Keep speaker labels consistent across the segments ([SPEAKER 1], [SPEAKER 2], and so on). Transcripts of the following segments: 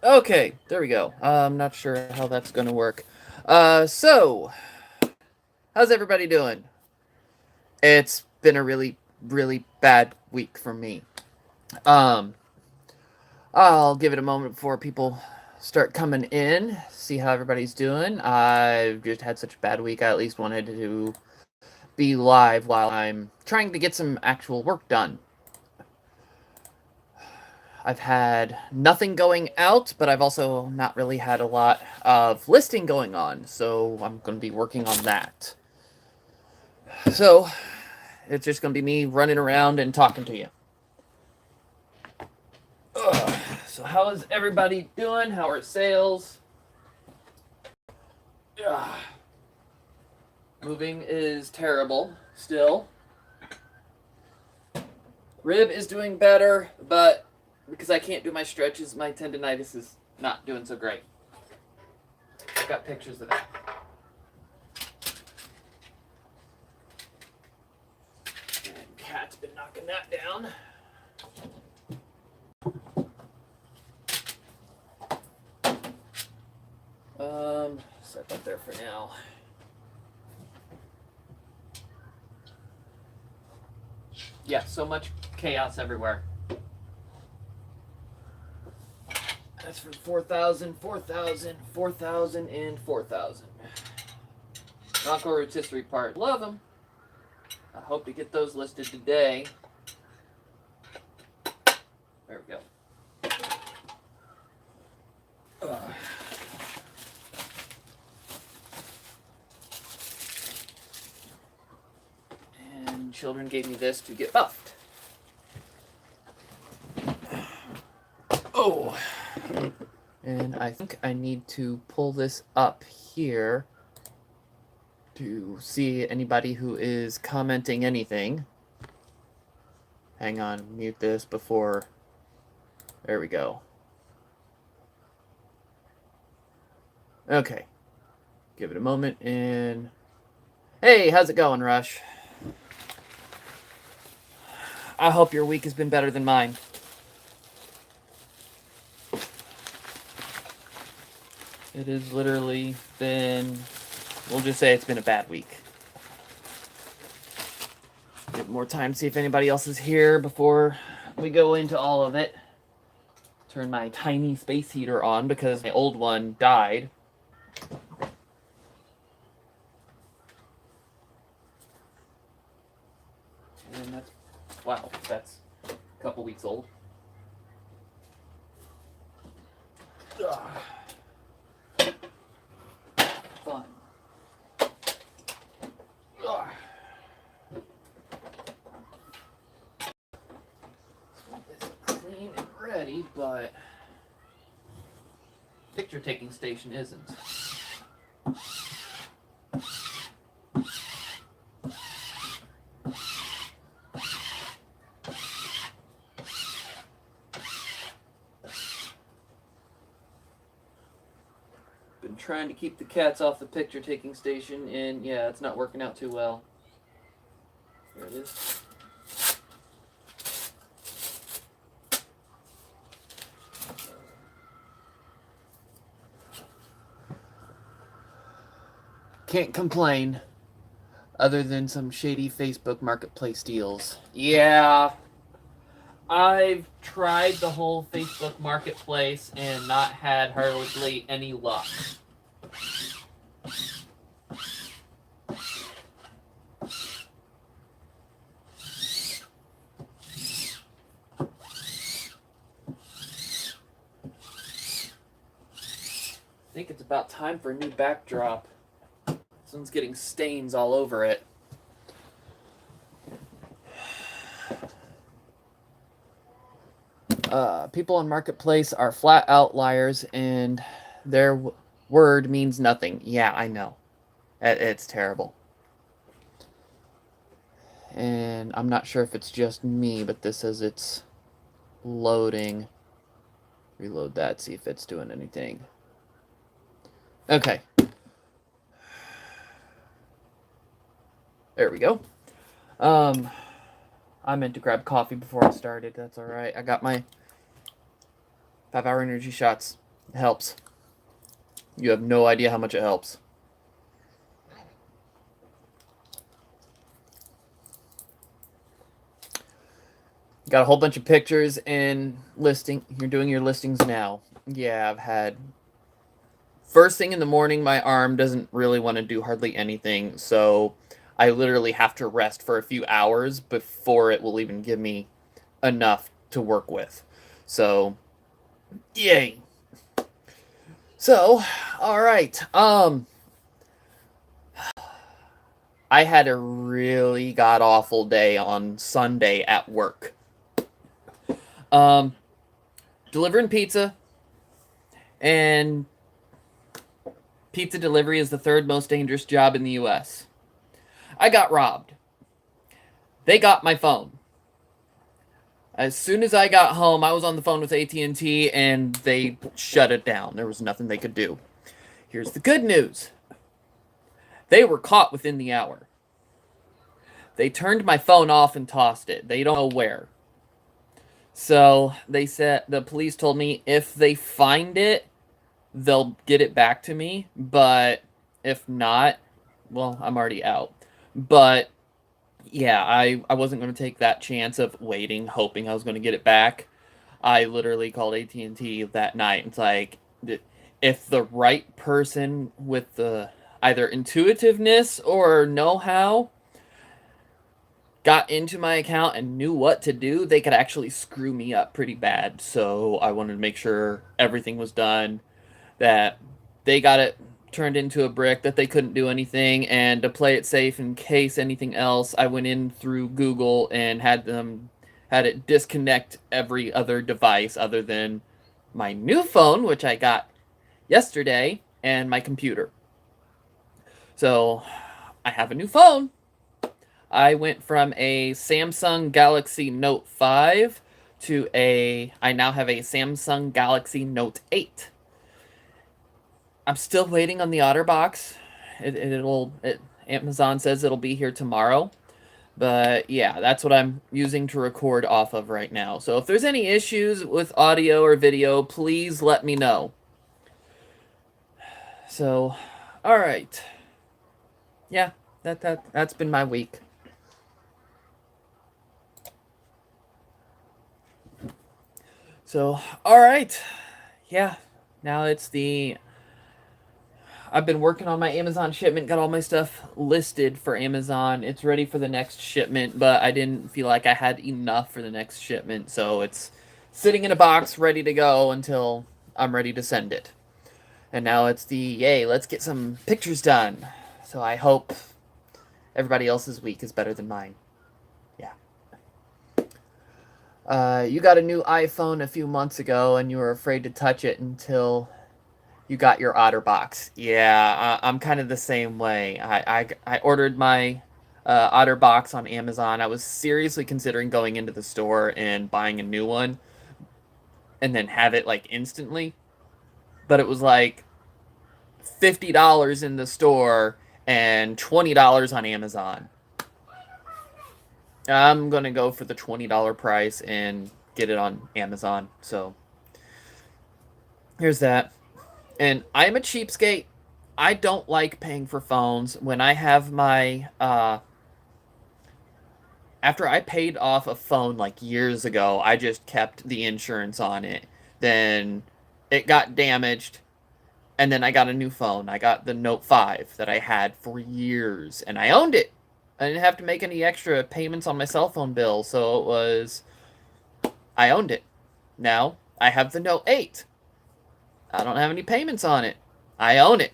[SPEAKER 1] Okay, there we go. I'm not sure how that's gonna work. So, how's everybody doing? It's been a really, really bad week for me. Um, I'll give it a moment before people start coming in, see how everybody's doing. I've just had such a bad week, I at least wanted to be live while I'm trying to get some actual work done. I've had nothing going out, but I've also not really had a lot of listing going on, so I'm going to be working on that. So, it's just going to be me running around and talking to you. Ugh. So, how is everybody doing? How are sales? Ugh. Moving is terrible still. Rib is doing better, but because I can't do my stretches, my tendonitis is not doing so great. I've got pictures of that. And Cat's been knocking that down. Set that there for now. Yeah, so much chaos everywhere. That's from 4,000, 4,000, 4,000, and 4,000. Bronco rotisserie part. Love them. I hope to get those listed today. There we go. And children gave me this to get buffed. Oh. And I think I need to pull this up here to see anybody who is commenting anything. Hang on, mute this before. There we go. Okay. Give it a moment and. Hey, how's it going, Rush? I hope your week has been better than mine. It has literally been. We'll just say it's been a bad week. Get more time, see if anybody else is here before we go into all of it. Turn my tiny space heater on because my old one died. And that's, wow, that's a couple weeks old. Ugh. Fun. Ugh. This is clean and ready, but picture taking station isn't. Been trying to keep the cats off the picture taking station, and yeah, it's not working out too well. There it is. Can't complain, other than some shady Facebook Marketplace deals. Yeah, I've tried the whole Facebook Marketplace and not had hardly any luck. I think it's about time for a new backdrop. This one's getting stains all over it. People on Marketplace are flat out liars, and their word means nothing. Yeah, I know. It's terrible. And I'm not sure if it's just me, but this says it's loading. Reload that, see if it's doing anything. Okay. There we go. I meant to grab coffee before I started. That's alright. I got my 5-hour energy shots. It helps. You have no idea how much it helps. Got a whole bunch of pictures and listing. You're doing your listings now. Yeah, I've had. First thing in the morning, my arm doesn't really want to do hardly anything, so I literally have to rest for a few hours before it will even give me enough to work with. So, yay. So, all right. I had a really god awful day on Sunday at work. Delivering pizza, and pizza delivery is the third most dangerous job in the US. I got robbed. They got my phone. As soon as I got home, I was on the phone with AT&T and they shut it down. There was nothing they could do. Here's the good news. They were caught within the hour. They turned my phone off and tossed it. They don't know where. So they said, the police told me if they find it, they'll get it back to me. But if not, well, I'm already out. But yeah, I wasn't going to take that chance of waiting, hoping I was going to get it back. I literally called AT&T that night. It's like, if the right person with the either intuitiveness or know-how got into my account and knew what to do, they could actually screw me up pretty bad. So I wanted to make sure everything was done, that they got it turned into a brick, that they couldn't do anything, and to play it safe in case anything else, I went in through Google and had it disconnect every other device other than my new phone, which I got yesterday, and my computer. So I have a new phone. I went from a Samsung Galaxy Note 5 to I now have a Samsung Galaxy Note 8. I'm still waiting on the OtterBox. Amazon says it'll be here tomorrow. But yeah, that's what I'm using to record off of right now. So if there's any issues with audio or video, please let me know. So, all right. Yeah, that's been my week. So, all right. Yeah, now I've been working on my Amazon shipment, got all my stuff listed for Amazon. It's ready for the next shipment, but I didn't feel like I had enough for the next shipment, so it's sitting in a box ready to go until I'm ready to send it. And now it's yay, let's get some pictures done. So I hope everybody else's week is better than mine. Yeah. You got a new iPhone a few months ago, and you were afraid to touch it until you got your OtterBox. Yeah, I'm kind of the same way. I ordered my OtterBox on Amazon. I was seriously considering going into the store and buying a new one, and then have it like instantly. But it was like $50 in the store and $20 on Amazon. I'm gonna go for the $20 price and get it on Amazon. So here's that. And I'm a cheapskate. I don't like paying for phones. When I have my after I paid off a phone like years ago, I just kept the insurance on it. Then it got damaged, and then I got a new phone. I got the Note 5 that I had for years, and I owned it. I didn't have to make any extra payments on my cell phone bill, so I owned it. Now I have the Note 8. I don't have any payments on it. I own it.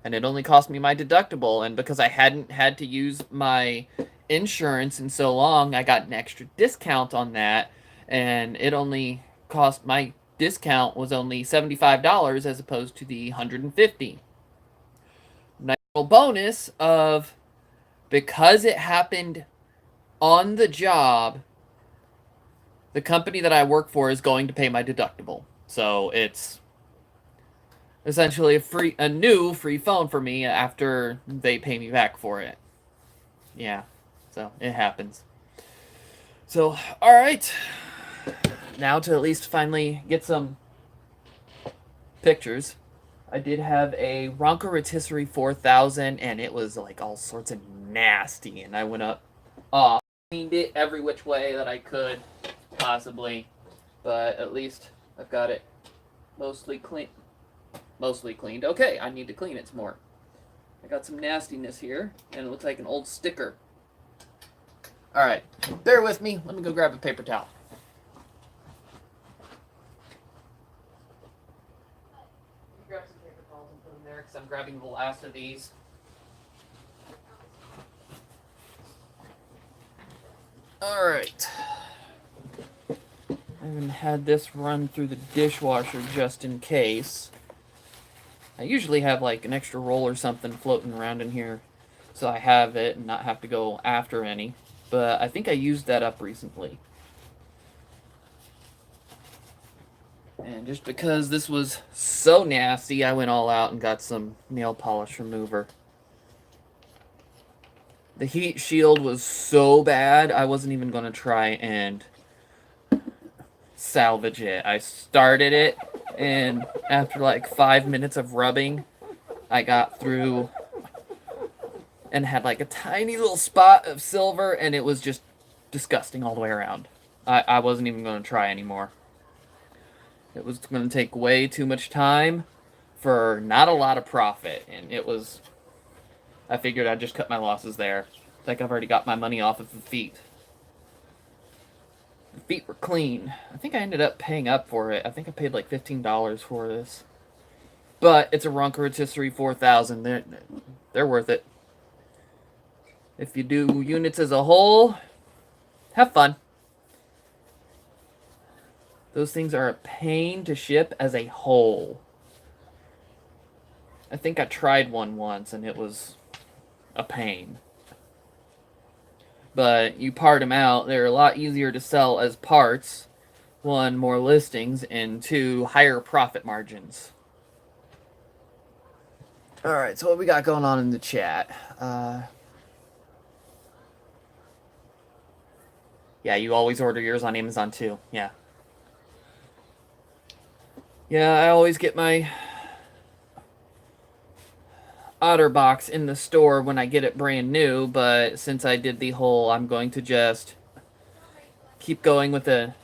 [SPEAKER 1] And it only cost me my deductible, and because I hadn't had to use my insurance in so long, I got an extra discount on that, and it only cost my discount was only $75 as opposed to the $150. Nice little bonus of, because it happened on the job, the company that I work for is going to pay my deductible. So it's essentially a new free phone for me after they pay me back for it. Yeah, so it happens. So, all right. Now to at least finally get some pictures, I did have a Ronco Rotisserie 4000, and it was like all sorts of nasty. And I went up, cleaned it every which way that I could, possibly. But at least I've got it mostly clean. Mostly cleaned. Okay, I need to clean it some more. I got some nastiness here, and it looks like an old sticker. All right, bear with me. Let me go grab a paper towel. Grab some paper towels and put them there because I'm grabbing the last of these. All right. I haven't had this run through the dishwasher just in case. I usually have like an extra roll or something floating around in here so I have it and not have to go after any. But I think I used that up recently. And just because this was so nasty, I went all out and got some nail polish remover. The heat shield was so bad, I wasn't even going to try and salvage it. I started it, and after like 5 minutes of rubbing, I got through and had like a tiny little spot of silver, and it was just disgusting all the way around. I wasn't even going to try anymore. It was going to take way too much time for not a lot of profit, and it was... I figured I'd just cut my losses there. Like I've already got my money off of the feet. The feet were clean. I think I ended up paying up for it. I think I paid like $15 for this. But it's a Ronco Rotisserie 4000. They're worth it. If you do units as a whole, have fun. Those things are a pain to ship as a whole. I think I tried one once and it was a pain. But you part them out, they're a lot easier to sell as parts. One, more listings, and two, higher profit margins. Alright, so what we got going on in the chat? Yeah, you always order yours on Amazon too. Yeah. Yeah, I always get my OtterBox in the store when I get it brand new, but since I did the whole I'm going to just keep going with the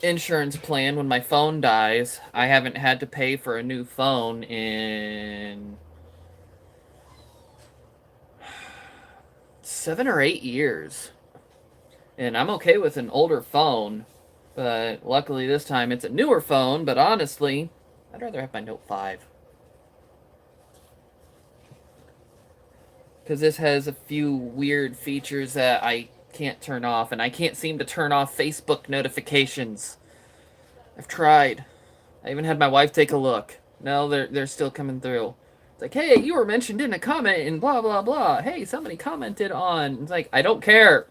[SPEAKER 1] insurance plan when my phone dies, I haven't had to pay for a new phone in 7 or 8 years. And I'm okay with an older phone, but luckily this time it's a newer phone, but honestly, I'd rather have my Note 5. Because this has a few weird features that I can't turn off, and I can't seem to turn off Facebook notifications. I've tried. I even had my wife take a look. No, they're still coming through. It's like, hey, you were mentioned in a comment and blah, blah, blah. Hey, somebody commented on... It's like, I don't care.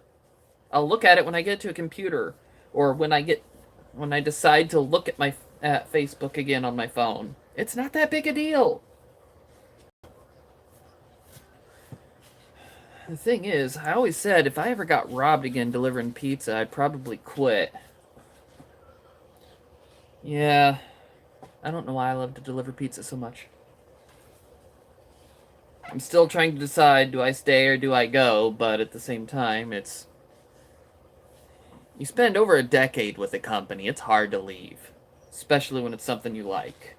[SPEAKER 1] I'll look at it when I get to a computer. Or when I decide to look at my Facebook again on my phone. It's not that big a deal. The thing is, I always said if I ever got robbed again delivering pizza, I'd probably quit. Yeah, I don't know why I love to deliver pizza so much. I'm still trying to decide, do I stay or do I go, but at the same time, it's... You spend over a decade with a company, it's hard to leave. Especially when it's something you like.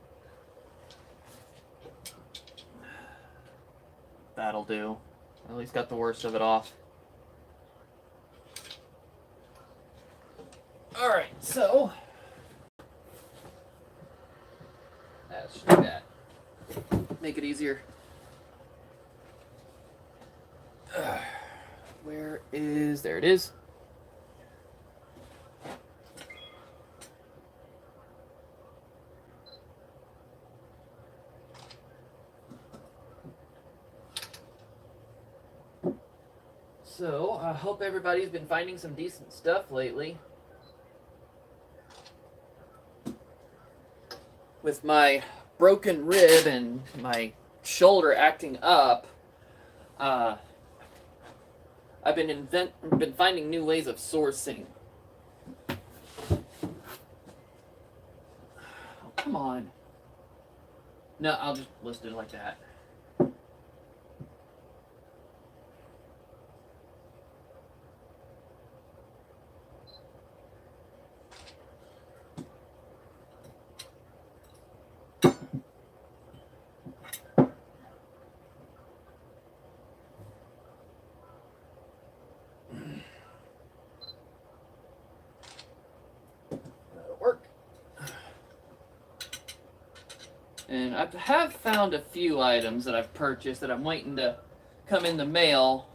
[SPEAKER 1] That'll do. At least got the worst of it off. Alright, so... Let's do that. Make it easier. Where is... There it is. So, I hope everybody's been finding some decent stuff lately. With my broken rib and my shoulder acting up, I've been finding new ways of sourcing. Oh, come on. No, I'll just list it like that. That'll work. And I have found a few items that I've purchased that I'm waiting to come in the mail.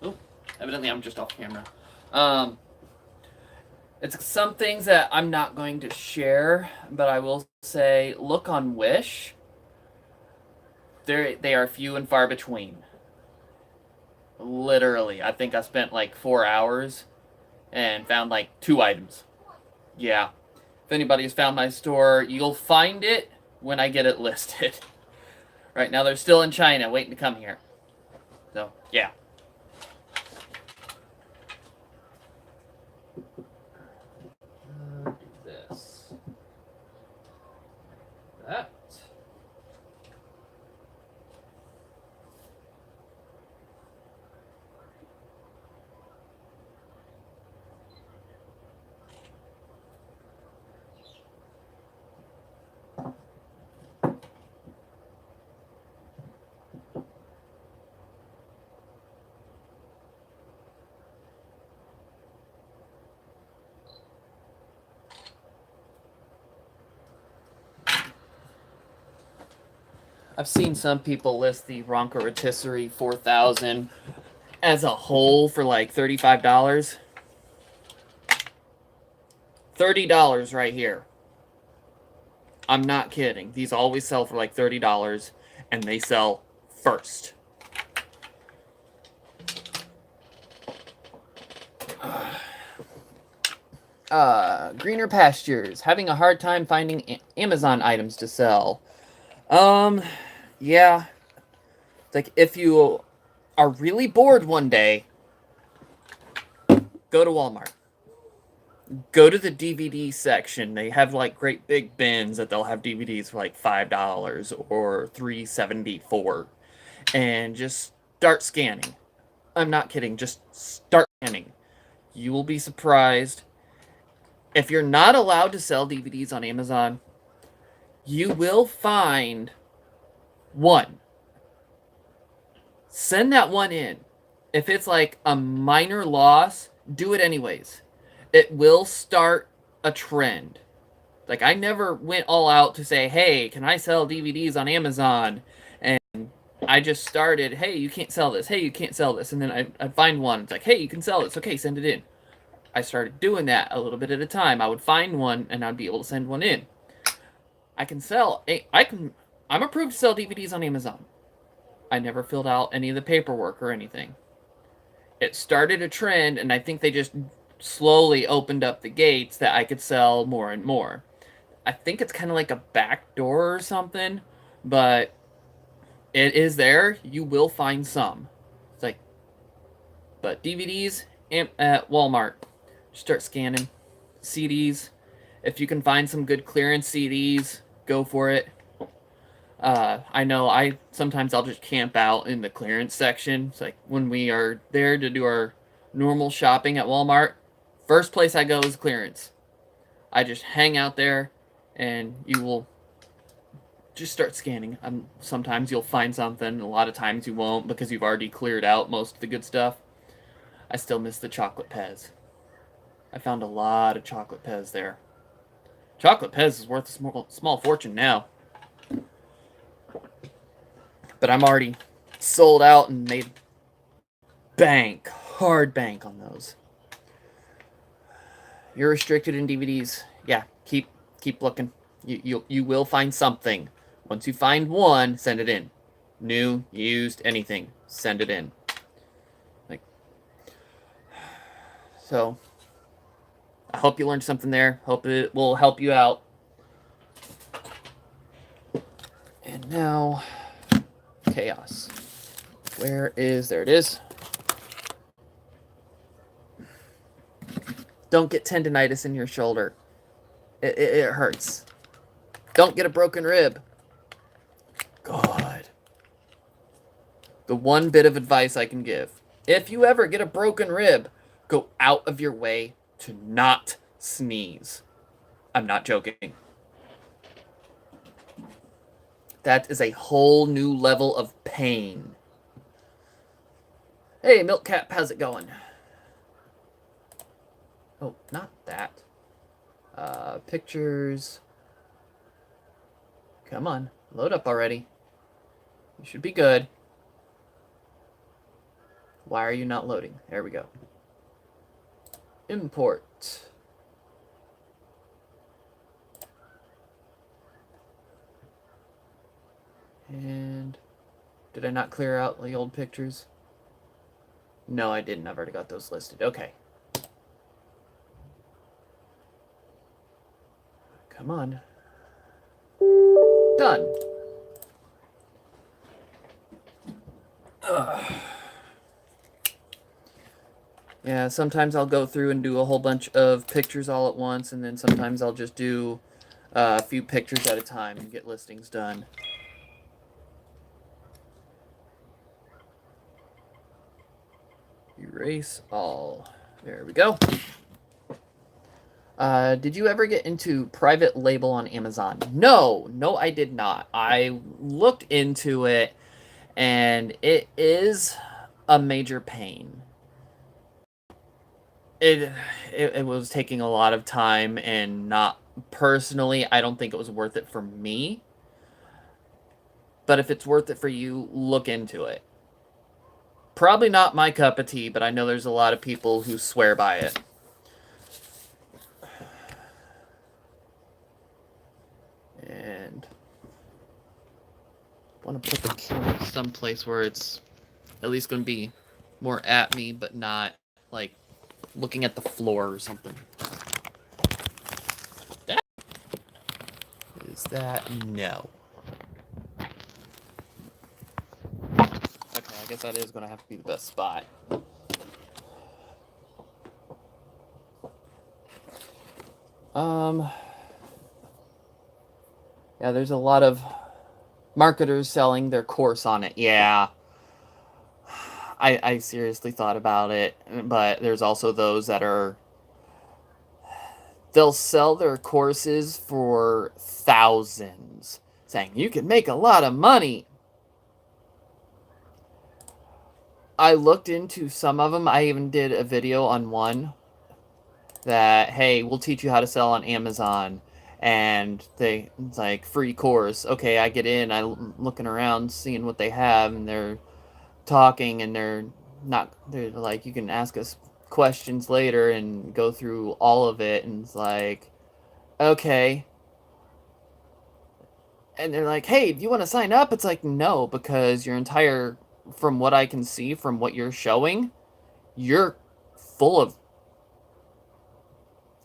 [SPEAKER 1] Oh, evidently I'm just off camera. It's some things that I'm not going to share, but I will say look on Wish. They are few and far between. Literally, I think I spent like 4 hours and found like 2 items. Yeah. If anybody's found my store, you'll find it when I get it listed. Right now, they're still in China, waiting to come here. So, yeah. Do this. That. I've seen some people list the Ronco Rotisserie 4000 as a whole for like $35. $30 right here. I'm not kidding. These always sell for like $30, and they sell first. Greener pastures. Having a hard time finding Amazon items to sell. Yeah. It's like if you are really bored one day, go to Walmart. Go to the DVD section. They have like great big bins that they'll have DVDs for like $5 or $3.74, and just start scanning. I'm not kidding. Just start scanning. You will be surprised. If you're not allowed to sell DVDs on Amazon, you will find one. Send that one in. If it's like a minor loss, do it anyways. It will start a trend. Like, I never went all out to say, hey, can I sell DVDs on Amazon? And I just started, hey, you can't sell this. Hey, you can't sell this. And then I'd find one. It's like, hey, you can sell this. Okay, send it in. I started doing that a little bit at a time. I would find one, and I'd be able to send one in. I can sell. I'm approved to sell DVDs on Amazon. I never filled out any of the paperwork or anything. It started a trend, and I think they just slowly opened up the gates that I could sell more and more. I think it's kind of like a back door or something, but it is there. You will find some. It's like, but DVDs at Walmart, start scanning. CDs, if you can find some good clearance CDs, go for it. I know sometimes I'll just camp out in the clearance section. It's like when we are there to do our normal shopping at Walmart, first place I go is clearance. I just hang out there, and you will just start scanning. Sometimes you'll find something. A lot of times you won't because you've already cleared out most of the good stuff. I still miss the chocolate Pez. I found a lot of chocolate Pez there. Chocolate Pez is worth a small fortune now. But I'm already sold out and made hard bank on those. You're restricted in DVDs. Yeah, keep looking. You will find something. Once you find one, send it in. New, used, anything, send it in. So, I hope you learned something there. Hope it will help you out. And now, chaos. There it is. Don't get tendonitis in your shoulder. It hurts. Don't get a broken rib. The one bit of advice I can give. If you ever get a broken rib, go out of your way to not sneeze. I'm not joking. That is a whole new level of pain. Hey, Milk Cap, how's it going? Oh, not that. Pictures. Come on, load up already. You should be good. Why are you not loading? There we go. Import. And did I not clear out the old pictures? No, I didn't. I've already got those listed. Okay. Come on. Done. Ugh. Yeah, sometimes I'll go through and do a whole bunch of pictures all at once, and then sometimes I'll just do a few pictures at a time and get listings done. Erase all. There we go. Did you ever get into private label on Amazon? No, I did not. I looked into it, and it is a major pain. It was taking a lot of time, and not personally, I don't think it was worth it for me. But if it's worth it for you, look into it. Probably not my cup of tea, but I know there's a lot of people who swear by it. And I want to put the camera someplace where it's at least going to be more at me, but not like looking at the floor or something. That is that? No. Okay, I guess that is going to have to be the best spot. Yeah, there's a lot of marketers selling their course on it. Yeah. I seriously thought about it, but there's also those that they'll sell their courses for thousands, saying you can make a lot of money. I looked into some of them. I even did a video on one that, hey, we'll teach you how to sell on Amazon. And it's like, free course. Okay, I get in, I'm looking around, seeing what they have, and they're talking, and they're like, you can ask us questions later and go through all of it, and it's like, okay. And they're like, hey, do you want to sign up? It's like, no, because from what I can see, from what you're showing, you're full of...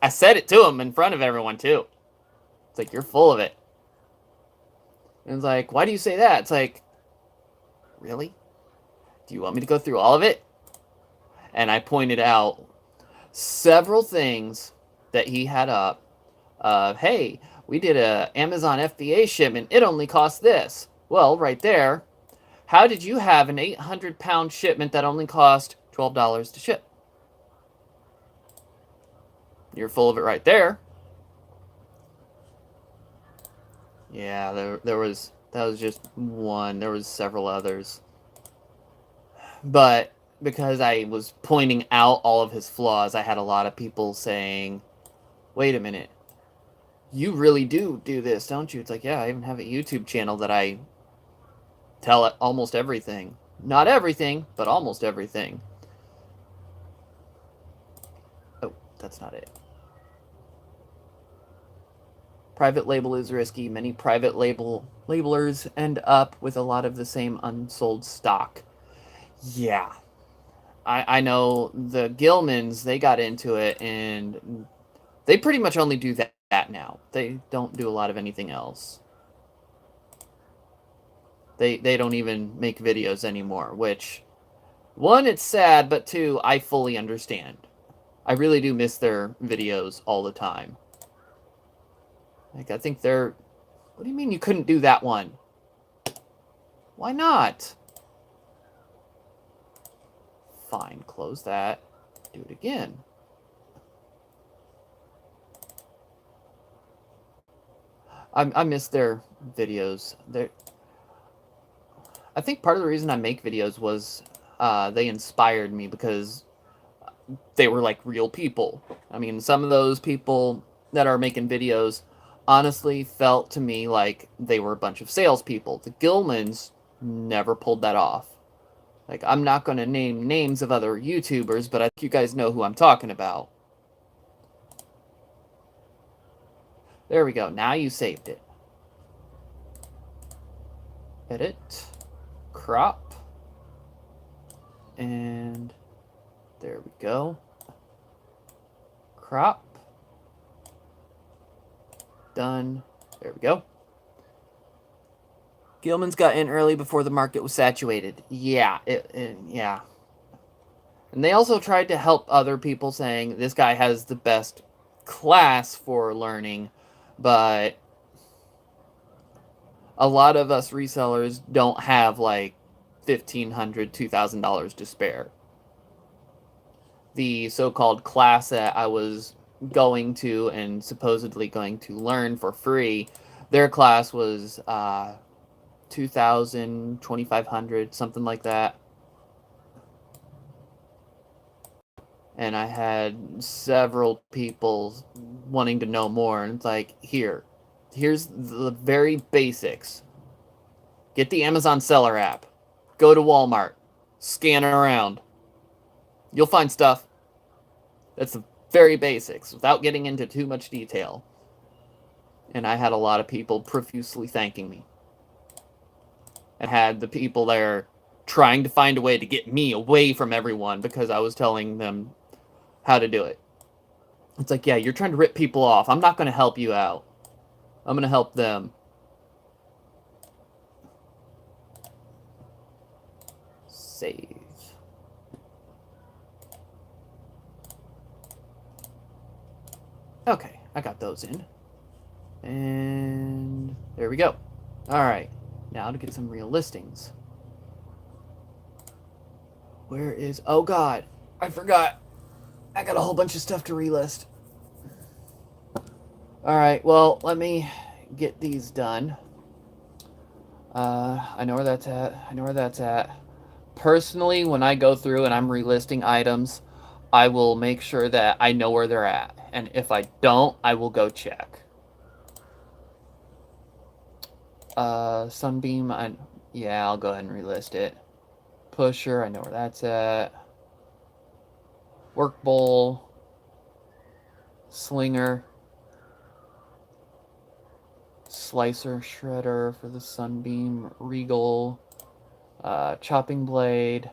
[SPEAKER 1] I said it to him in front of everyone, too. It's like, you're full of it. And it's like, why do you say that? It's like, really? Do you want me to go through all of it? And I pointed out several things that he had up. Hey, we did a Amazon FBA shipment. It only cost this. Well, right there. How did you have an 800-pound shipment that only cost $12 to ship? You're full of it right there. Yeah, that was just one. There was several others. But because I was pointing out all of his flaws, I had a lot of people saying, wait a minute, you really do this, don't you? It's like, yeah, I even have a YouTube channel that I tell it almost everything. Not everything, but almost everything. Oh, that's not it. Private label is risky. Many private labelers end up with a lot of the same unsold stock. Yeah. I know the Gilmans, they got into it, and they pretty much only do that now. They don't do a lot of anything else. They don't even make videos anymore, which, one, it's sad, but two, I fully understand. I really do miss their videos all the time. Like, I think they're... What do you mean you couldn't do that one? Why not? fine. Close that. Do it again. I miss their videos. I think part of the reason I make videos was they inspired me because they were like real people. I mean, some of those people that are making videos honestly felt to me like they were a bunch of salespeople. The Gilmans never pulled that off. Like, I'm not going to name names of other YouTubers, but I think you guys know who I'm talking about. There we go. Now you saved it. Edit. Crop. And there we go. Crop. Done. There we go. Gilman's got in early before the market was saturated. Yeah, yeah. And they also tried to help other people, saying this guy has the best class for learning, but a lot of us resellers don't have like $1,500, $2,000 to spare. The so-called class that I was going to and supposedly going to learn for free, their class was 2,000, 2,500, something like that. And I had several people wanting to know more, and it's like, here's the very basics. Get the Amazon Seller app. Go to Walmart. Scan around. You'll find stuff. That's the very basics, without getting into too much detail. And I had a lot of people profusely thanking me. And had the people there trying to find a way to get me away from everyone because I was telling them how to do it. It's like, yeah, you're trying to rip people off. I'm not going to help you out. I'm going to help them. Save. Okay, I got those in. And there we go. Alright, now to get some real listings. Where is... Oh, God. I forgot. I got a whole bunch of stuff to relist. Alright, well, let me get these done. I know where that's at. I know where that's at. Personally, when I go through and I'm relisting items, I will make sure that I know where they're at. And if I don't, I will go check. Sunbeam, yeah, I'll go ahead and relist it. Pusher, I know where that's at. Work bowl. Slinger. Slicer, shredder for the Sunbeam. Regal. Chopping blade.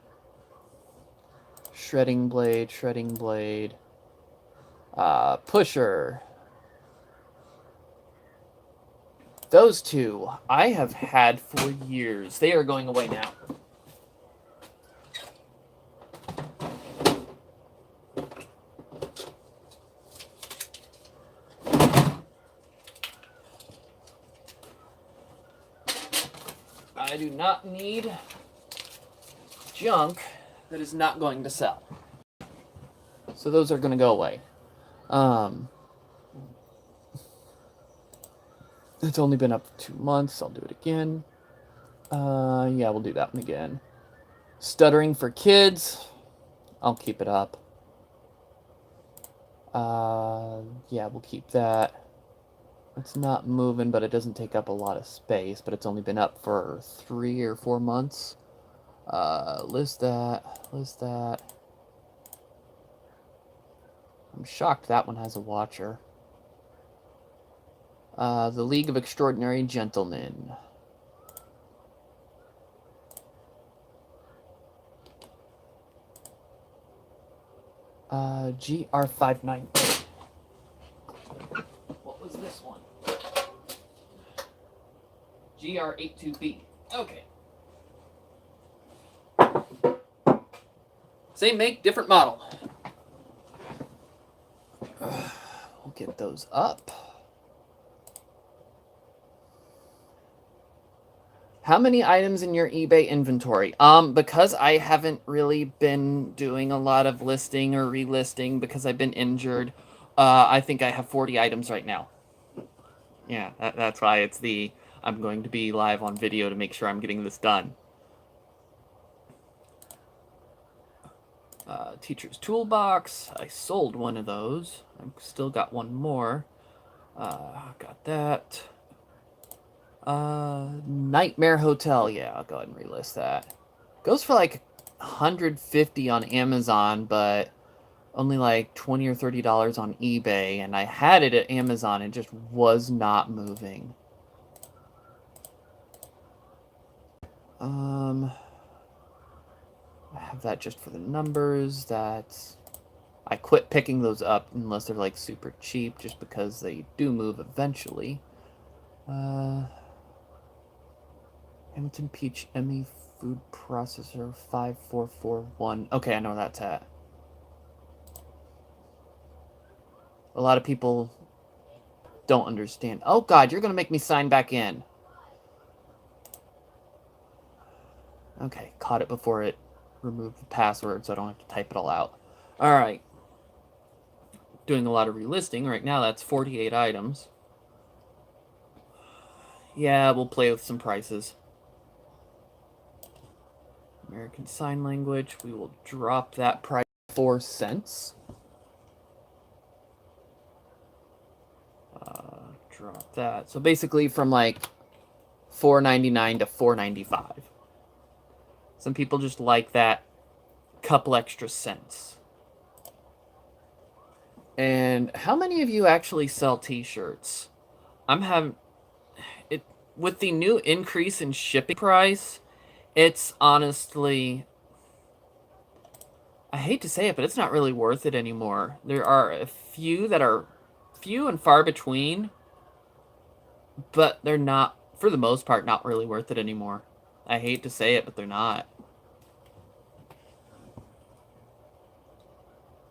[SPEAKER 1] Shredding blade, shredding blade. Pusher. Those two I have had for years. They are going away now. I do not need junk that is not going to sell. So those are going to go away. It's only been up for 2 months. I'll do it again. Yeah, we'll do that one again. Stuttering for kids. I'll keep it up. Yeah, we'll keep that. It's not moving, but it doesn't take up a lot of space, but it's only been up for 3 or 4 months. List that. List that. I'm shocked that one has a watcher. The League of Extraordinary Gentlemen. GR598. What was this one? GR82B. Okay. Same make, different model. We'll get those up. How many items in your eBay inventory? Because I haven't really been doing a lot of listing or relisting because I've been injured, I think I have 40 items right now. Yeah, that's why I'm going to be live on video to make sure I'm getting this done. Teacher's Toolbox. I sold one of those. I've still got one more. Got that. Nightmare Hotel. Yeah, I'll go ahead and relist that. Goes for like 150 on Amazon, but only like 20 or $30 on eBay. And I had it at Amazon and just was not moving. I have that just for the numbers. I quit picking those up unless they're like super cheap, just because they do move eventually. Hamilton Peach ME Food Processor 5441. Okay, I know where that's at. A lot of people don't understand. Oh god, you're gonna make me sign back in. Okay, caught it before it removed the password, so I don't have to type it all out. Alright. Doing a lot of relisting. Right now, that's 48 items. Yeah, we'll play with some prices. American Sign Language. We will drop that price 4 cents. Drop that. So basically from like $4.99 to $4.95. Some people just like that couple extra cents. And how many of you actually sell t-shirts? I'm having it with the new increase in shipping price. It's honestly, I hate to say it, but it's not really worth it anymore. There are a few that are few and far between, but they're not, for the most part, not really worth it anymore. I hate to say it, but they're not.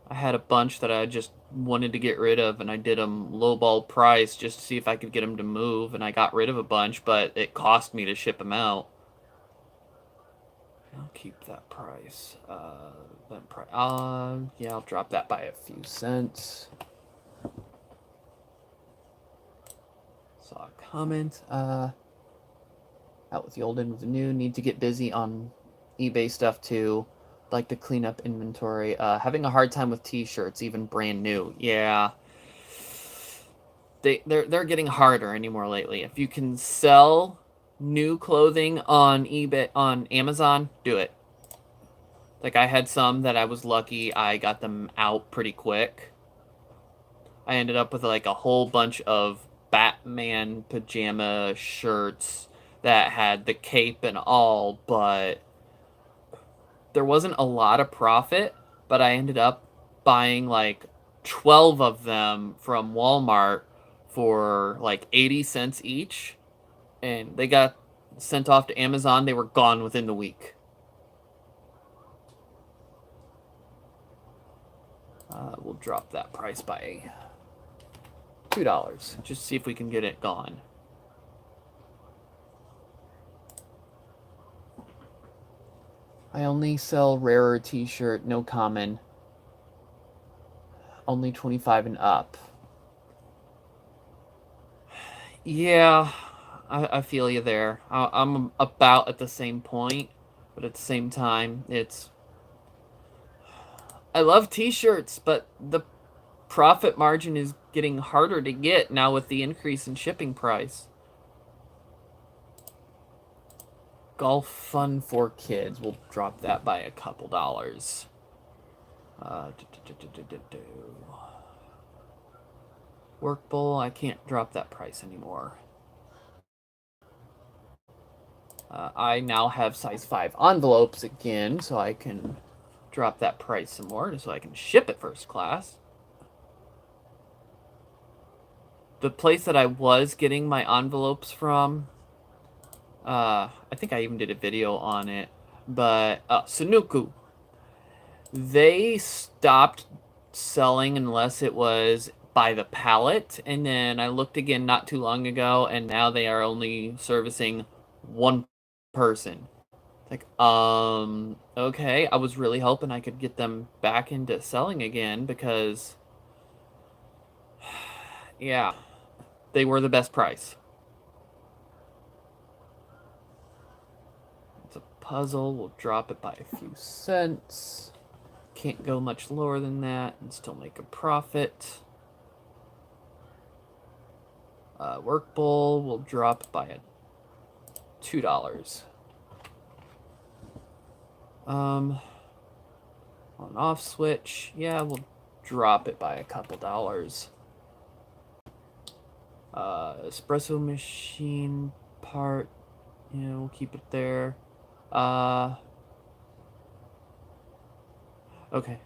[SPEAKER 1] I had a bunch that I just wanted to get rid of, and I did them lowball price just to see if I could get them to move, and I got rid of a bunch, but it cost me to ship them out. I'll keep that price. Yeah, I'll drop that by a few cents. Saw a comment. Out with the old, in with the new. Need to get busy on eBay stuff too. Like to clean up inventory. Having a hard time with t-shirts, even brand new. Yeah. They're getting harder anymore lately. If you can sell new clothing on eBay, on Amazon, do it. Like, I had some that I was lucky I got them out pretty quick. I ended up with like a whole bunch of Batman pajama shirts that had the cape and all, but there wasn't a lot of profit, but I ended up buying like 12 of them from Walmart for like 80 cents each, and they got sent off to Amazon. They were gone within the week. We'll drop that price by $2. Just see if we can get it gone. I only sell rarer t-shirt, no common. Only 25 and up. Yeah, I feel you there. I'm about at the same point, but at the same time, I love t-shirts, but the profit margin is getting harder to get now with the increase in shipping price. Golf Fun for Kids. We'll drop that by a couple dollars. Work Bowl. I can't drop that price anymore. I now have size 5 envelopes again, so I can drop that price some more, so I can ship it first class. The place that I was getting my envelopes from, I think I even did a video on it, but Sunoco, they stopped selling unless it was by the pallet, and then I looked again not too long ago, and now they are only servicing one person. Like, okay, I was really hoping I could get them back into selling again because, yeah, they were the best price. It's a puzzle. We'll drop it by a few cents. Can't go much lower than that and still make a profit. Work bowl will drop by $2. On off switch, yeah, we'll drop it by a couple dollars. Espresso machine part, yeah, we'll keep it there. Okay.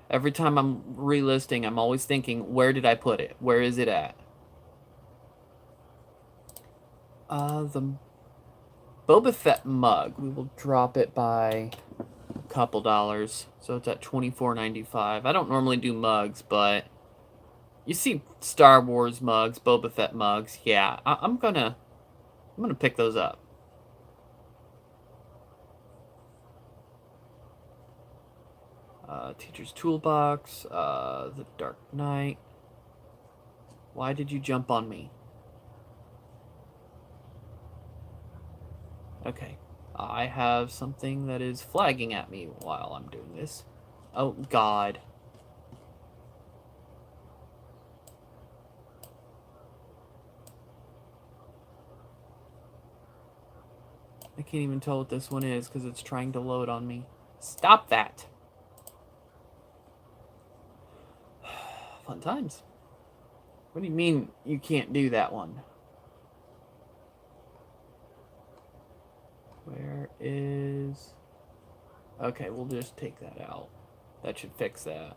[SPEAKER 1] Every time I'm relisting, I'm always thinking, where did I put it? Where is it at? The Boba Fett mug, we will drop it by a couple dollars. So it's at $24.95. I don't normally do mugs, but you see Star Wars mugs, Boba Fett mugs. Yeah, I'm gonna pick those up. Teacher's Toolbox, The Dark Knight. Why did you jump on me? Okay. I have something that is flagging at me while I'm doing this. Oh, God. I can't even tell what this one is because it's trying to load on me. Stop that! Fun times. What do you mean you can't do that one? Where is... Okay, we'll just take that out. That should fix that.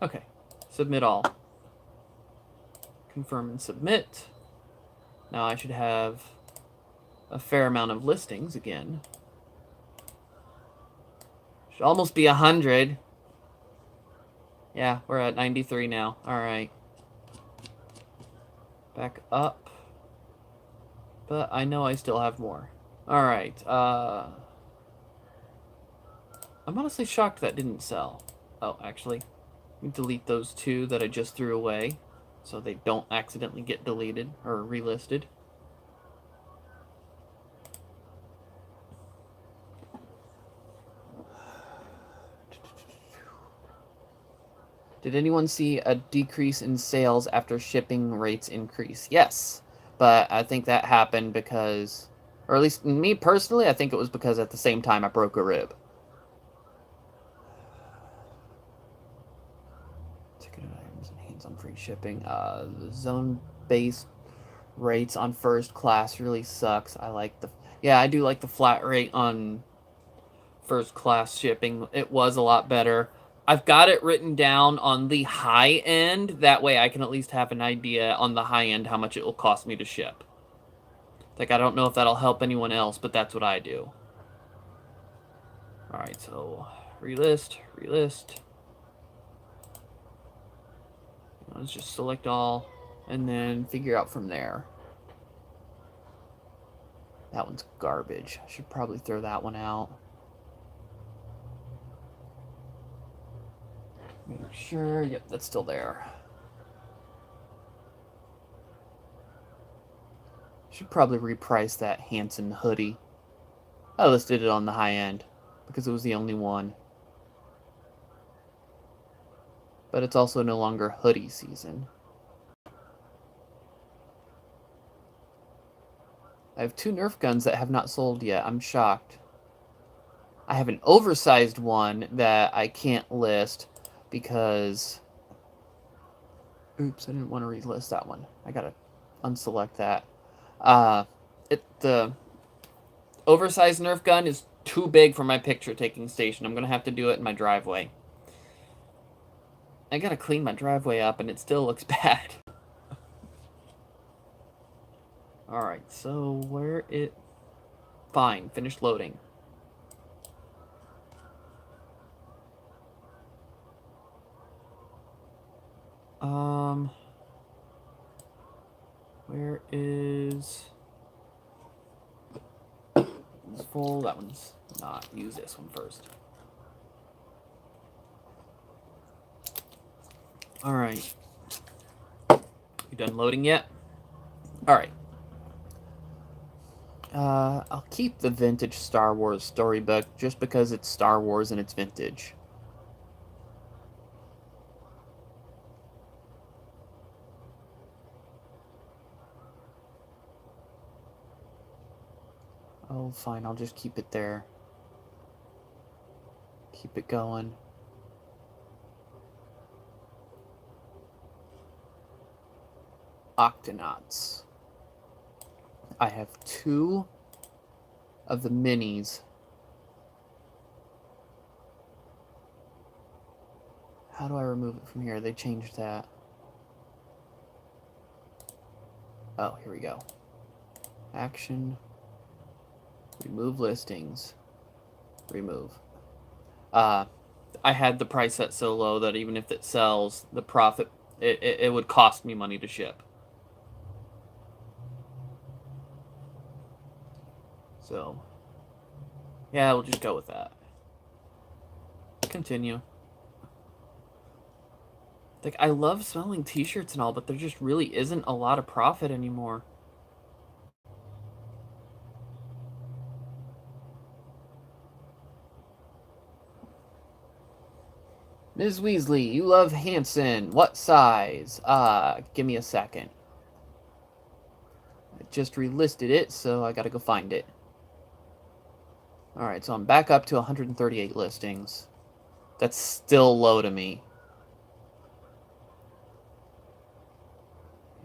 [SPEAKER 1] Okay. Submit all. Confirm and submit. Now I should have a fair amount of listings again. Should almost be 100. Yeah, we're at 93 now. Alright. Back up. But I know I still have more. Alright, I'm honestly shocked that didn't sell. Oh, actually, delete those two that I just threw away so they don't accidentally get deleted or relisted. Did anyone see a decrease in sales after shipping rates increase? Yes, but I think that happened because, or at least me personally, I think it was because at the same time I broke a rib. Ticketed items and hands-on free shipping. The zone-based rates on first class really sucks. Yeah, I do like the flat rate on first class shipping. It was a lot better. I've got it written down on the high end. That way I can at least have an idea on the high end how much it will cost me to ship. Like, I don't know if that'll help anyone else, but that's what I do. Alright, so relist. Let's just select all and then figure out from there. That one's garbage. I should probably throw that one out. Make sure, yep, that's still there. Should probably reprice that Hanson hoodie. I listed it on the high end because it was the only one. But it's also no longer hoodie season. I have 2 Nerf guns that have not sold yet. I'm shocked. I have an oversized one that I can't list because... Oops, I didn't want to relist that one. I gotta unselect that. The oversized Nerf gun is too big for my picture-taking station. I'm gonna have to do it in my driveway. I gotta clean my driveway up and it still looks bad. Alright, so where it... Fine, finish loading. Where is full? That one's not. Use this one first. All right. You done loading yet? All right. I'll keep the vintage Star Wars storybook just because it's Star Wars and it's vintage. Oh, fine. I'll just keep it there. Keep it going. Octonauts. I have 2 of the minis. How do I remove it from here? They changed that. Oh, here we go. Action. Remove listings. Remove. I had the price set so low that even if it sells, the profit, it would cost me money to ship. So, yeah, we'll just go with that. Continue. Like, I love selling t-shirts and all, but there just really isn't a lot of profit anymore. Ms. Weasley, you love Hanson. What size? Give me a second. I just relisted it, so I gotta go find it. Alright, so I'm back up to 138 listings. That's still low to me.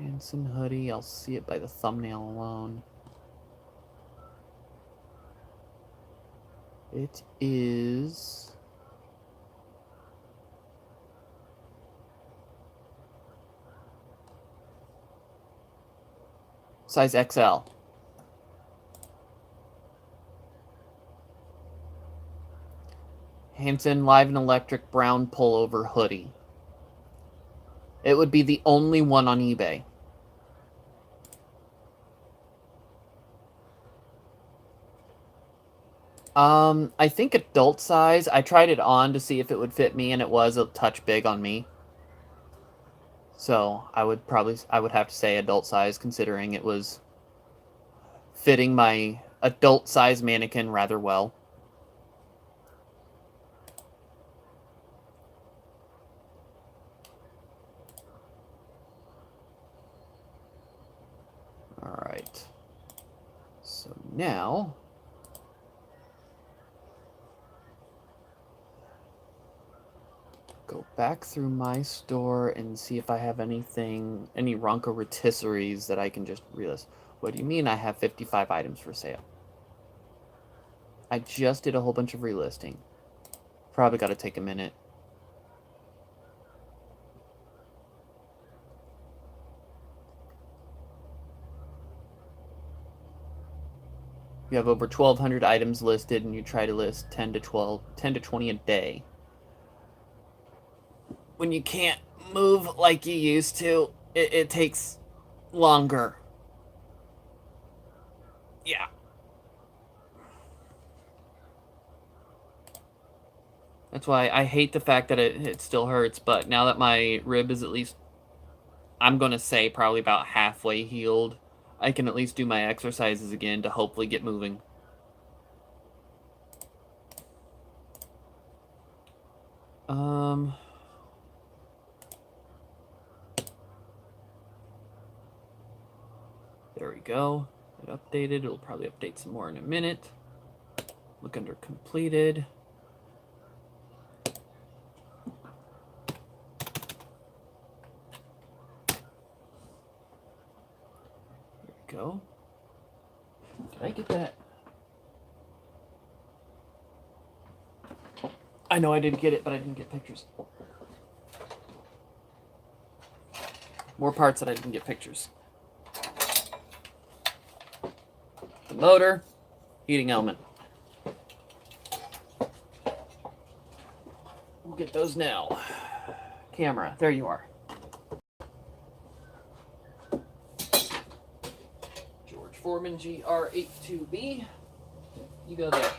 [SPEAKER 1] Hanson hoodie, I'll see it by the thumbnail alone. It is... size XL. Hanson Live and Electric brown pullover hoodie. It would be the only one on eBay. I think adult size. I tried it on to see if it would fit me, and it was a touch big on me. So I would have to say adult size, considering it was fitting my adult size mannequin rather well. Alright. So now... go back through my store and see if I have any Ronco rotisseries that I can just relist. What do you mean I have 55 items for sale? I just did a whole bunch of relisting. Probably got to take a minute. You have over 1,200 items listed, and you try to list 10 to 20 a day. When you can't move like you used to, it takes longer. Yeah. That's why I hate the fact that it still hurts, but now that my rib is at least, I'm going to say probably about halfway healed, I can at least do my exercises again to hopefully get moving. There we go. It updated. It'll probably update some more in a minute. Look under completed. There we go. Did I get that? I know I did get it, but I didn't get pictures. More parts that I didn't get pictures. The motor, heating element. We'll get those now. Camera, there you are. Foreman GR82B. You go there.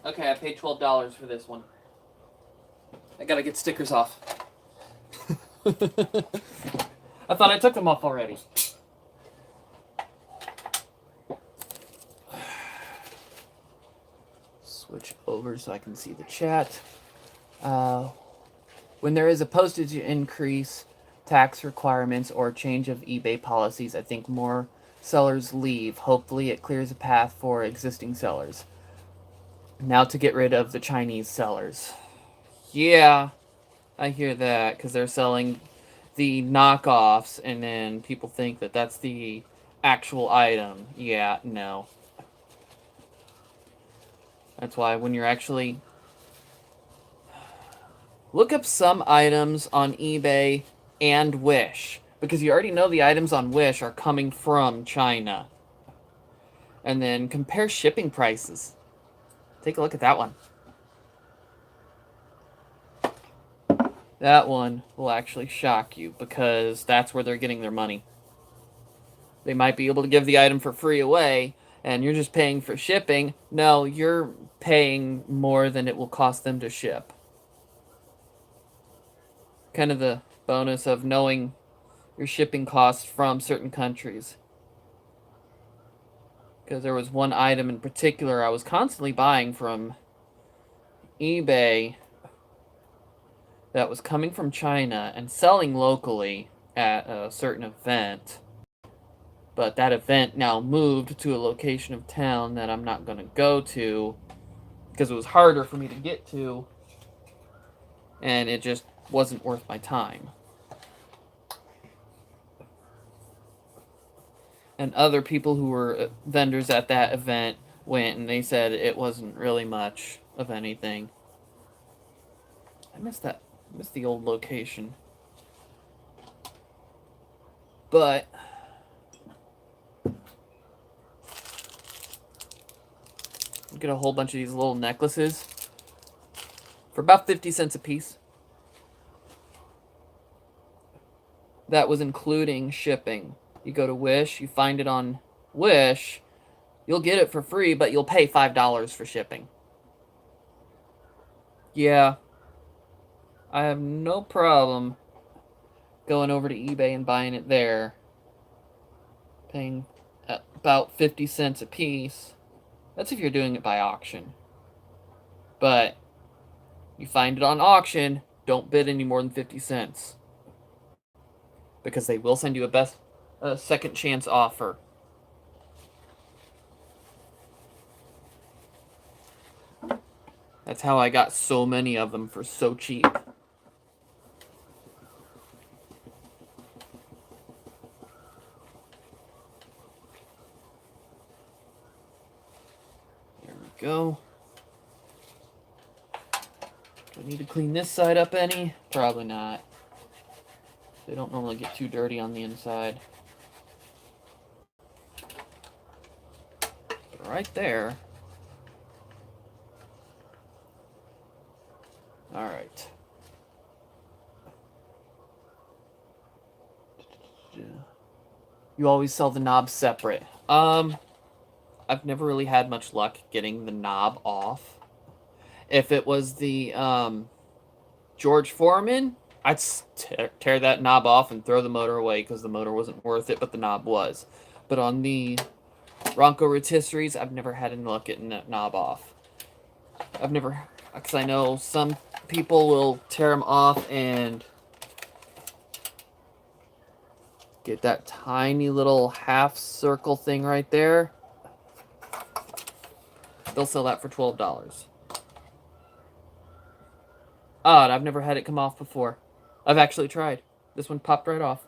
[SPEAKER 1] Okay, I paid $12 for this one. I gotta get stickers off. I thought I took them off already. Switch over so I can see the chat. When there is a postage increase, tax requirements, or change of eBay policies, I think more sellers leave. Hopefully it clears a path for existing sellers. Now to get rid of the Chinese sellers. Yeah, I hear that, because they're selling the knockoffs, and then people think that that's the actual item. Yeah, no. That's why when you're actually... Look up some items on eBay and Wish, because you already know the items on Wish are coming from China. And then compare shipping prices. Take a look at that one. That one will actually shock you, because that's where they're getting their money. They might be able to give the item for free away, and you're just paying for shipping. No, you're paying more than it will cost them to ship. Kind of the bonus of knowing your shipping costs from certain countries. Because there was one item in particular I was constantly buying from eBay that was coming from China and selling locally at a certain event. But that event now moved to a location of town that I'm not going to go to because it was harder for me to get to, and it just wasn't worth my time. And other people who were vendors at that event went and they said it wasn't really much of anything. I missed that. I missed the old location. But get a whole bunch of these little necklaces for about 50 cents a piece. That was including shipping. You go to Wish, you find it on Wish, you'll get it for free, but you'll pay $5 for shipping. Yeah. I have no problem going over to eBay and buying it there. Paying about 50 cents a piece. That's if you're doing it by auction. But you find it on auction, don't bid any more than 50 cents. Because they will send you a second chance offer. That's how I got so many of them for so cheap. There we go. Do I need to clean this side up any? Probably not. They don't normally get too dirty on the inside. But right there. Alright. You always sell the knob separate. I've never really had much luck getting the knob off. If it was the George Foreman, I'd tear that knob off and throw the motor away because the motor wasn't worth it, but the knob was. But on the Ronco rotisseries, I've never had any luck getting that knob off. I've never, because I know some people will tear them off and get that tiny little half circle thing right there. They'll sell that for $12. Odd, I've never had it come off before. I've actually tried. This one popped right off.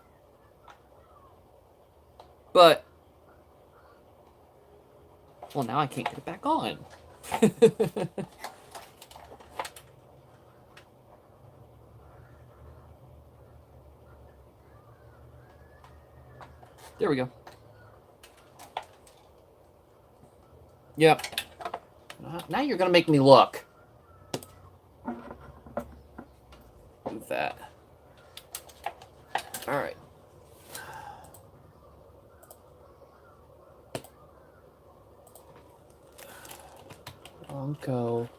[SPEAKER 1] But, well, now I can't get it back on. There we go. Yep. Now you're gonna make me look. Move that. All right. Bronco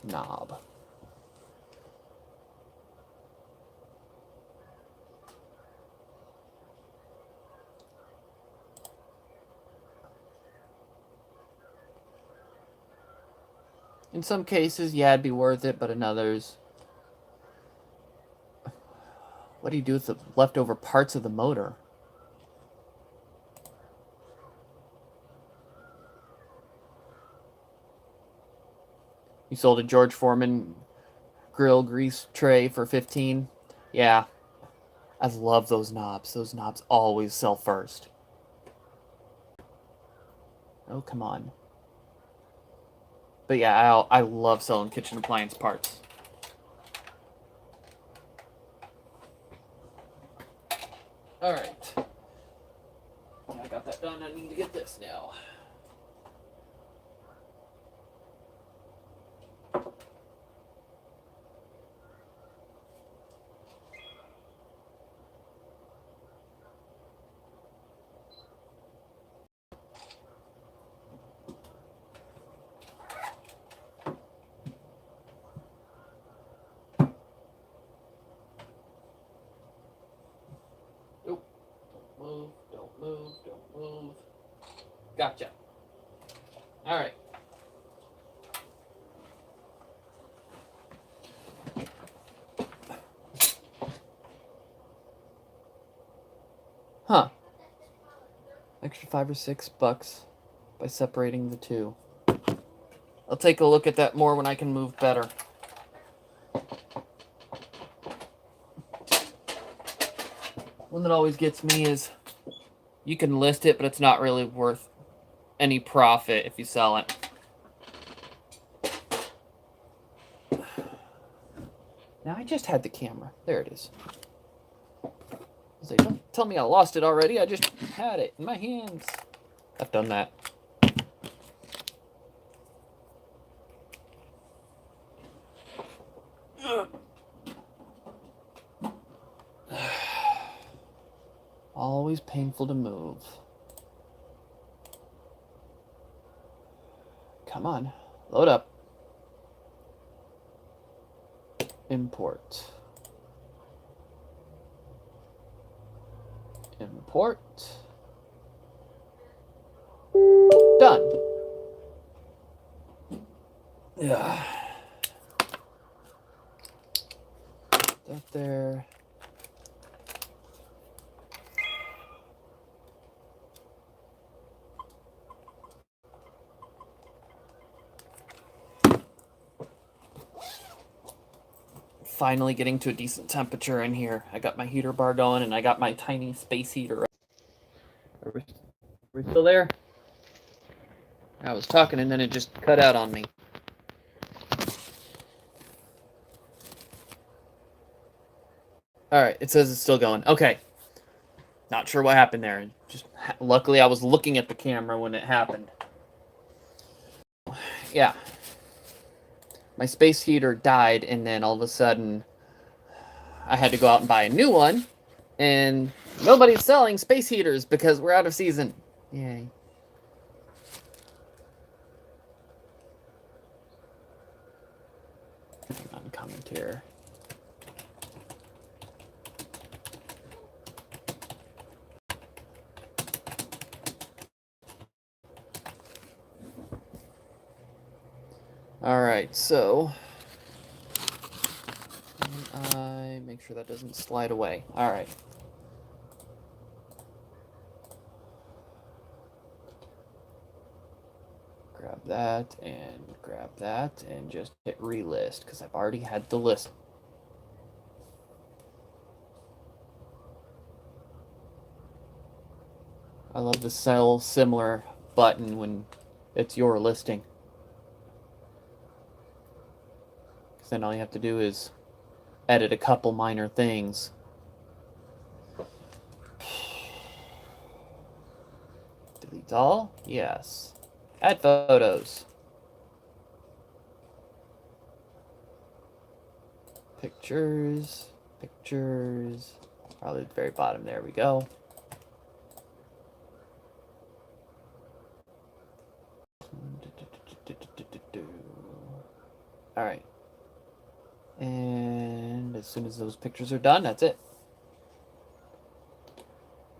[SPEAKER 1] knob. In some cases, yeah, it'd be worth it, but in others, what do you do with the leftover parts of the motor? You sold a George Foreman grill grease tray for 15. Yeah, I love those knobs. Those knobs always sell first. Oh, come on. But yeah, I love selling kitchen appliance parts. All right. I got that done. I need to get this now. Nope. Don't move. Don't move. Don't move. Gotcha. All right. Huh. Extra $5 or $6 by separating the two. I'll take a look at that more when I can move better. One that always gets me is you can list it, but it's not really worth any profit if you sell it. Now I just had the camera. There it is. Say, don't tell me I lost it already. I just had it in my hands. I've done that. Always painful to move. Come on, load up. Import. Import. Done. Yeah. That there. Finally getting to a decent temperature in here. I got my heater bar going and I got my tiny space heater. Are we still there? I was talking and then it just cut out on me. Alright, it says it's still going. Okay. Not sure what happened there. Just luckily I was looking at the camera when it happened. Yeah. My space heater died, and then all of a sudden, I had to go out and buy a new one, and nobody's selling space heaters because we're out of season. Yay. Uncomment here. Alright, so I make sure that doesn't slide away. Alright. Grab that and grab that and just hit relist because I've already had the list. I love the sell similar button when it's your listing. Because then all you have to do is edit a couple minor things. Delete all? Yes. Add photos. Pictures. Pictures. Probably at the very bottom. There we go. Alright. And as soon as those pictures are done, that's it.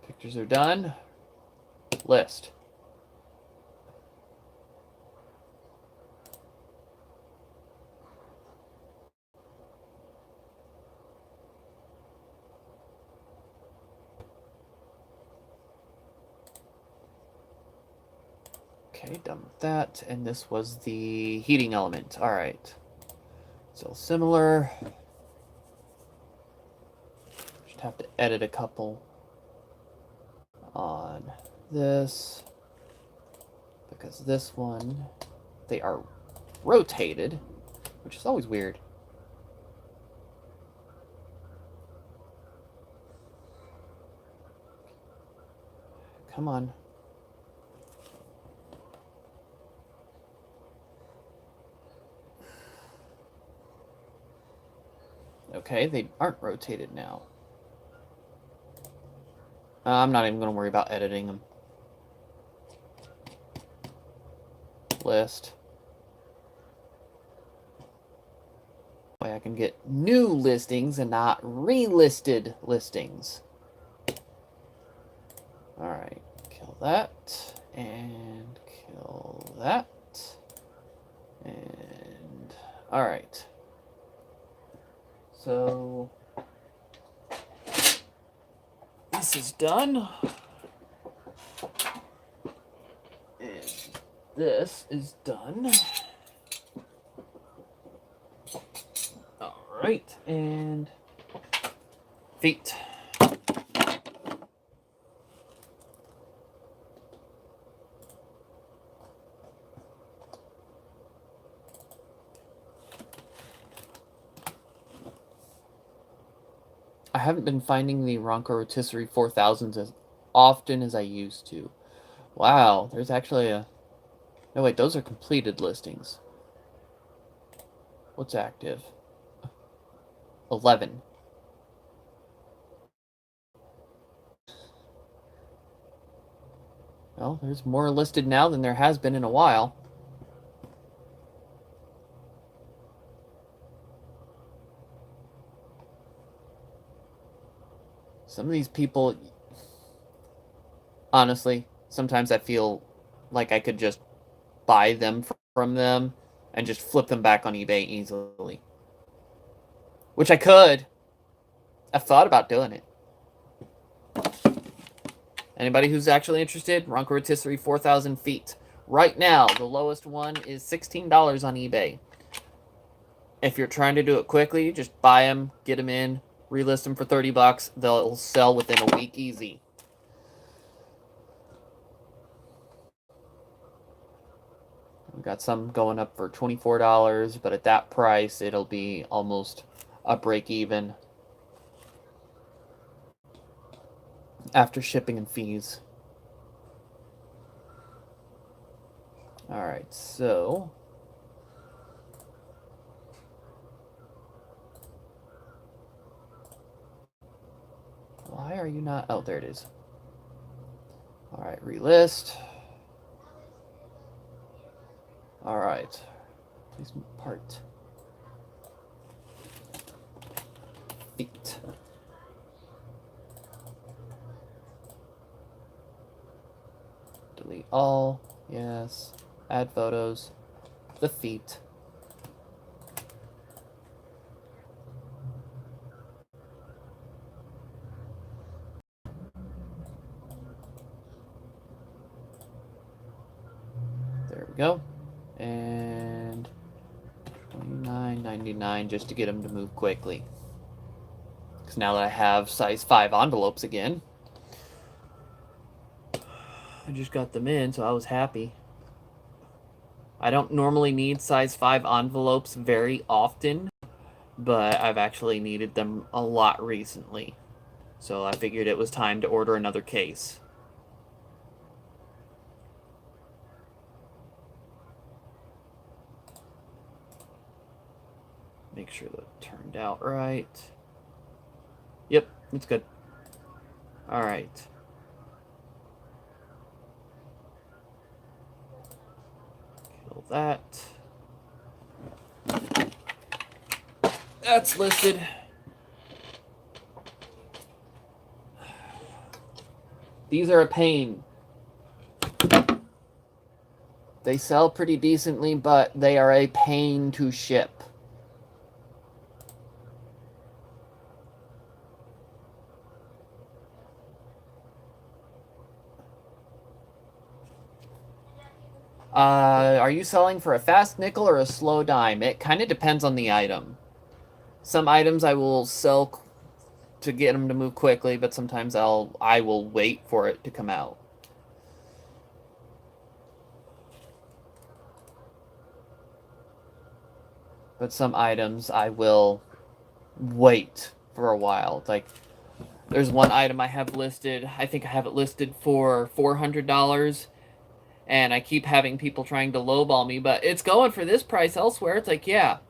[SPEAKER 1] Pictures are done. List. Okay, done with that. And this was the heating element. All right. Still similar. Just have to edit a couple on this. Because this one, they are rotated, which is always weird. Come on. Okay, they aren't rotated now. I'm not even going to worry about editing them. List. Way I can get new listings and not relisted listings. All right, kill that and kill that. And all right. So this is done. And this is done. All right, and feet. I haven't been finding the Ronco Rotisserie 4000s as often as I used to. Wow, there's actually a... No, wait, those are completed listings. What's active? 11. Well, there's more listed now than there has been in a while. Some of these people, honestly, sometimes I feel like I could just buy them from them and just flip them back on eBay easily. Which I could. I've thought about doing it. Anybody who's actually interested, Ronco Rotisserie 4,000 feet. Right now, the lowest one is $16 on eBay. If you're trying to do it quickly, just buy them, get them in, relist them for 30 bucks. They'll sell within a week easy. We've got some going up for $24, but at that price, it'll be almost a break even after shipping and fees. All right, so why are you not? Oh, there it is. All right, relist. All right, placement part. Feet. Delete all. Yes. Add photos. The feet. There we go. And $29.99 just to get them to move quickly. Because now that I have size 5 envelopes again, I just got them in, so I was happy. I don't normally need size 5 envelopes very often, but I've actually needed them a lot recently. So I figured it was time to order another case. Make sure that turned out right. Yep, it's good. All right. Kill that. That's listed. These are a pain. They sell pretty decently, but they are a pain to ship. Are you selling for a fast nickel or a slow dime? It kind of depends on the item. Some items I will sell to get them to move quickly, but sometimes I will wait for it to come out. But some items I will wait for a while. Like, there's one item I have listed. I think I have it listed for $400. And I keep having people trying to lowball me, but it's going for this price elsewhere. It's like, yeah,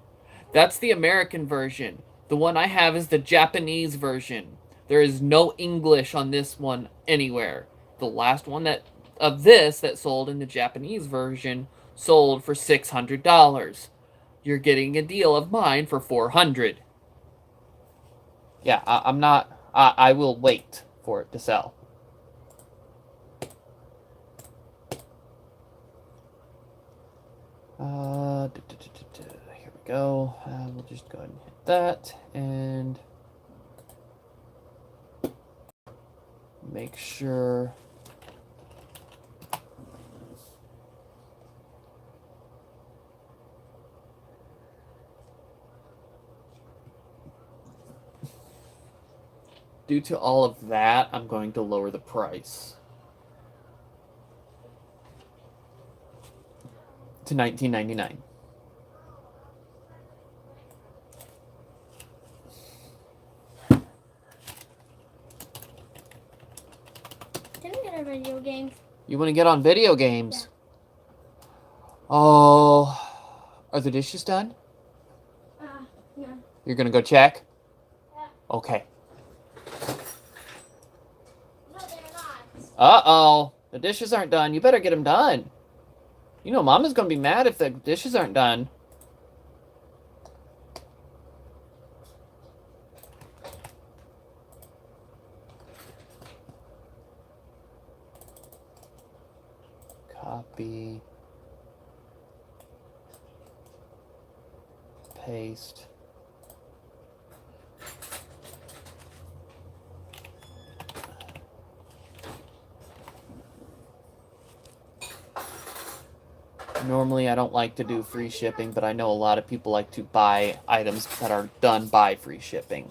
[SPEAKER 1] that's the American version. The one I have is the Japanese version. There is no English on this one anywhere. The last one of this that sold in the Japanese version sold for $600. You're getting a deal of mine for $400. Yeah, I'm not. I will wait for it to sell. Here we go. We'll just go ahead and hit that and make sure. Due to all of that, I'm going to lower the price to $19.99.
[SPEAKER 2] Can I get on video games?
[SPEAKER 1] You want to get on video games? Yeah. Oh, are the dishes done?
[SPEAKER 2] Yeah.
[SPEAKER 1] You're gonna go check?
[SPEAKER 2] Yeah.
[SPEAKER 1] Okay.
[SPEAKER 2] No, they're not.
[SPEAKER 1] Uh-oh. The dishes aren't done. You better get them done. You know, Mama's gonna be mad if the dishes aren't done. Copy. Paste. Normally, I don't like to do free shipping, but I know a lot of people like to buy items that are done by free shipping.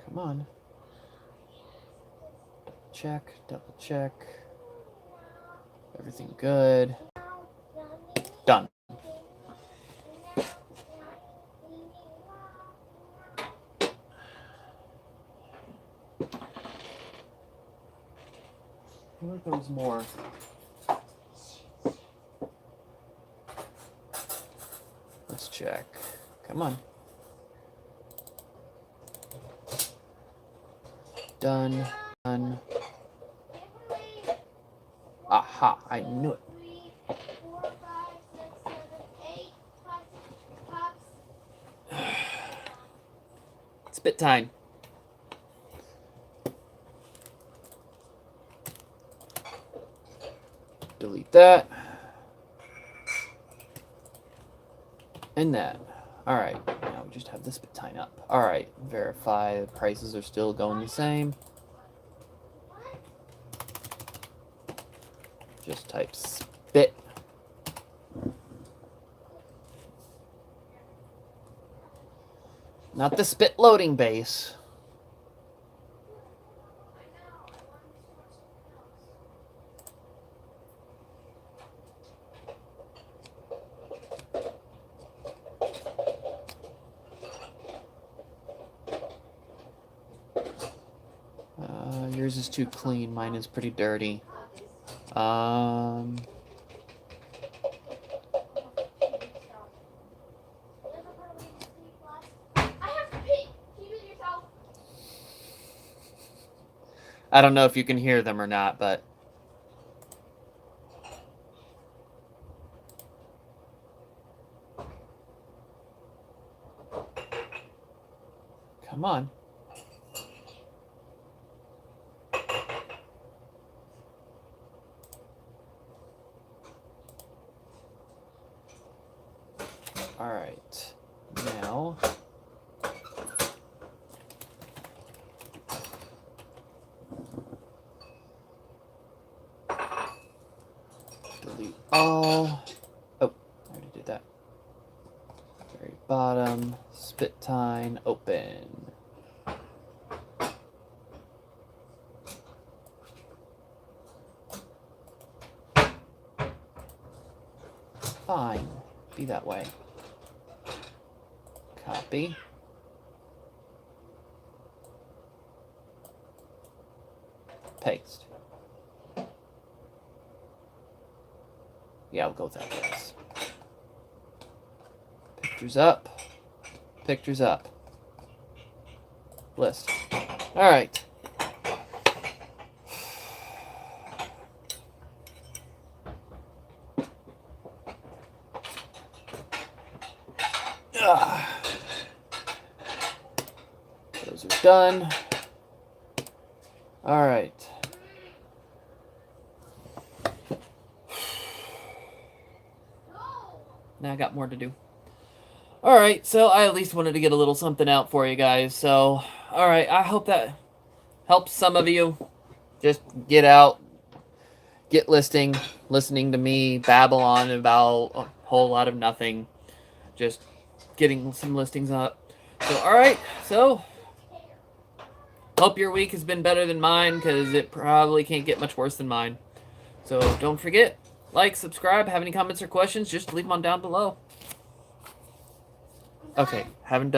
[SPEAKER 1] Come on. Check, double check. Everything good. Done. I feel like there was more. Let's check. Come on. Done. Done. Aha, I knew it.
[SPEAKER 2] 3, 4, 5, 6, 7, 8 cups.
[SPEAKER 1] Spit time. Delete that. And that. All right. Now we just have the spit time up. All right. Verify the prices are still going the same. Just type spit. Not the spit loading base. Yours is too clean. Mine is pretty dirty. I don't know if you can hear them or not, but come on. All right. Now delete all. Oh, I already did that. Very bottom, spit time, open. Fine, be that way. Copy. Paste. Yeah, we'll go with that, guys. Pictures up. Pictures up. List. All right. Those are done. All right. Now I got more to do. All right, so I at least wanted to get a little something out for you guys. So, all right, I hope that helps some of you. Just get out, get listening to me babble on about a whole lot of nothing. Just getting some listings up. So, all right, so hope your week has been better than mine, because it probably can't get much worse than mine. So don't forget, like, subscribe, have any comments or questions, just leave them on down below. Okay, haven't done